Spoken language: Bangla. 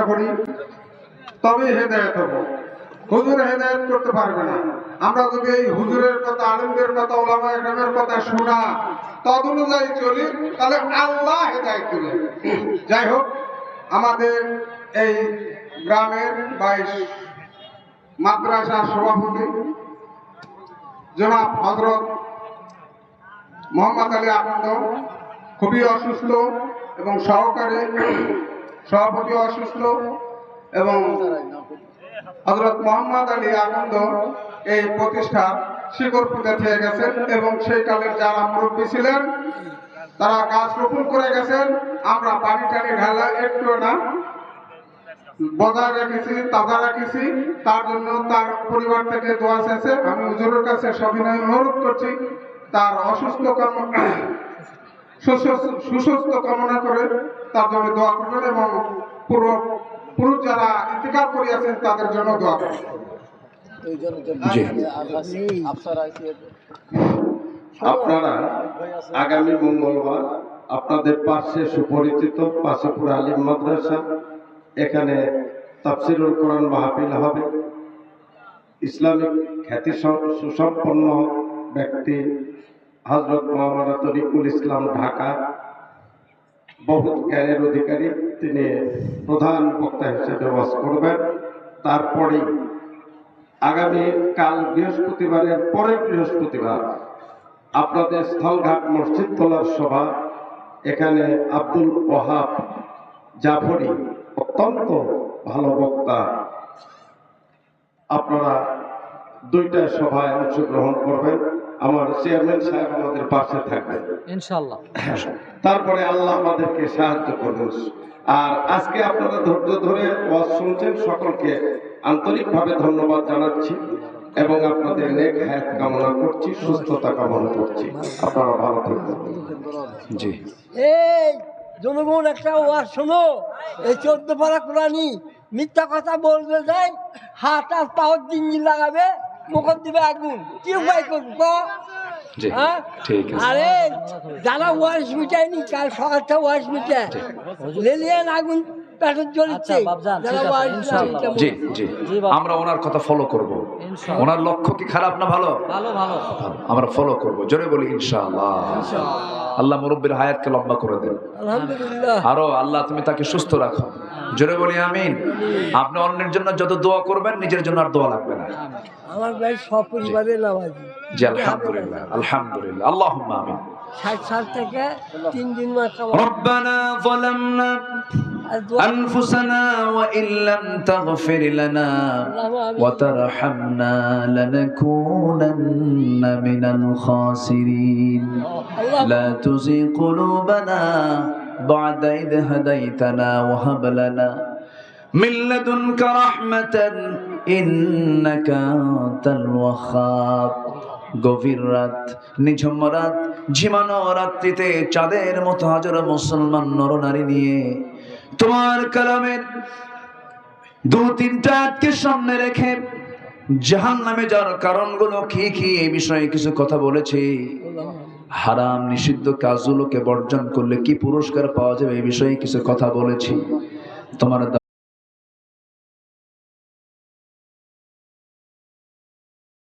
করি তবে হেদায়েত হবো। হুজুর হেদায়েত করতে পারবে না। আমরা যদি এই হুজুরের কথা, আলেমদের কথা, ওলামায়ে কেরামের কথা শোনা তদ অনুযায়ী চলি, তাহলে আল্লাহ হেদায়েত দিবেন। যাই হোক, আমাদের এই গ্রামের 22 মাদ্রাসার সভাপতি জনাব হযরত মোহাম্মদ আলী আনন্দ খুবই অসুস্থ এবং সহকারী সভাপতি অসুস্থ, এবং হযরত মোহাম্মদ আলী আনন্দ এই প্রতিষ্ঠার শিকড় পুঁতে থেকে গেছেন, এবং সেই কালের যারা মুরব্বী ছিলেন তারা গাছ রোপণ করে গেছেন। আমরা পানি টানি ঢালা একটু না বজায় রেখেছি, তাজা রেখেছি। তার জন্য তার পরিবার থেকে দোয়া চেয়েছে। আমি হুজুরের কাছে সবিনয় অনুরোধ করছি, তার সুস্বাস্থ্য কামনা করে তার জন্য দোয়া করবেন, এবং পুরো যারা ইন্তেকাল করিয়াছেন তাদের জন্য দোয়া করবেন। আপনারা আগামী মঙ্গলবার আপনাদের পাশে সুপরিচিত পাশেপুর আলিম মাদ্রাসা, এখানে তাফসিরুল কোরআন মাহফিল হবে। ইসলামিক খ্যাতি সুসম্পন্ন ব্যক্তি হযরত মাওলানা তরিকুল ইসলাম ঢাকা, বহুত জ্ঞানের অধিকারী, তিনি প্রধান বক্তা হিসেবে ওয়াজ করবেন। তারপরে আগামী কাল বৃহস্পতিবারের পরের বৃহস্পতিবার আপনাদের স্থলঘাট মসজিদ তোলার সভা, এখানে আব্দুল ওয়াহাব জাফরি অত্যন্ত ভালো বক্তা, আপনারা দুইটা সভায় অংশগ্রহণ করবেন। আমার চেয়ারম্যান সাহেব আমাদের পাশে থাকবেন ইনশাআল্লাহ। তারপরে আল্লাহ আমাদেরকে সাহায্য করবেন। আর আজকে আপনারা ধৈর্য ধরে ওয়াজ শুনছেন, সকলকে আন্তরিকভাবে ধন্যবাদ জানাচ্ছি এবং আপনাদের নেক হায়াত কামনা করছি, সুস্থতা কামনা করছি। আপনারা ভালো থাকবেন। জি, এই জনগণ একটা ওয়াজ শোনো, এই 14 পারা কোরআনি মিথ্যা কথা বলবে যাই, হাত আর পাওয়ার জিঞ্জি লাগাবে, মুখত দিবে আগুন, কি উপায় করবো? হ্যাঁ, আরে যারা ওয়াশ মিটায়নি কাল সকালটা ওয়াশ মিটায় লেলিয়ান আগুন পেটে জ্বলছে। জি জি, আমরা ওনার কথা ফলো করব। ওনার লক্ষ্য কি খারাপ না ভালো? ভালো ভালো, আমরা ফলো করব। জোরে বলি ইনশাআল্লাহ। আল্লাহ মুরব্বির হায়াতকে লম্বা করে দেন। আলহামদুলিল্লাহ। আরো আল্লাহ তুমি তাকে সুস্থ রাখো। জোরে বলি আমিন। আপনি অন্যের জন্য যত দোয়া করবেন, নিজের জন্য আর দোয়া লাগবে না। আমার ভাই সপরিবারে নামাজি। জি আলহামদুলিল্লাহ, আলহামদুলিল্লাহ, আল্লাহুম্মা আমিন। 60 সাল থেকে 3 দিন মাত্র। ربنا ظلمنا أنفسنا وإن لم تغفر لنا وترحمنا لنكونن من الخاسرين لا تزغ قلوبنا بعد إذ هديتنا وهب لنا من لدنك رحمة إنك أنت الوهاب। গভীর রাত, নিঝুম রাত, ঝিমানো রাত্রিতে চাঁদের মতো হাজারো মুসলমান নরনারী নিয়ে তোমার কালামের 2-3টা আয়াতকে সামনে রেখে জাহান্নামে যাওয়ার কারণগুলো কি কি এই বিষয়ে কিছু কথা বলেছি। হারাম নিষিদ্ধ কাজগুলোকে বর্জন করলে কি পুরস্কার পাওয়া যাবে এই বিষয়ে কিছু কথা বলেছি। তোমার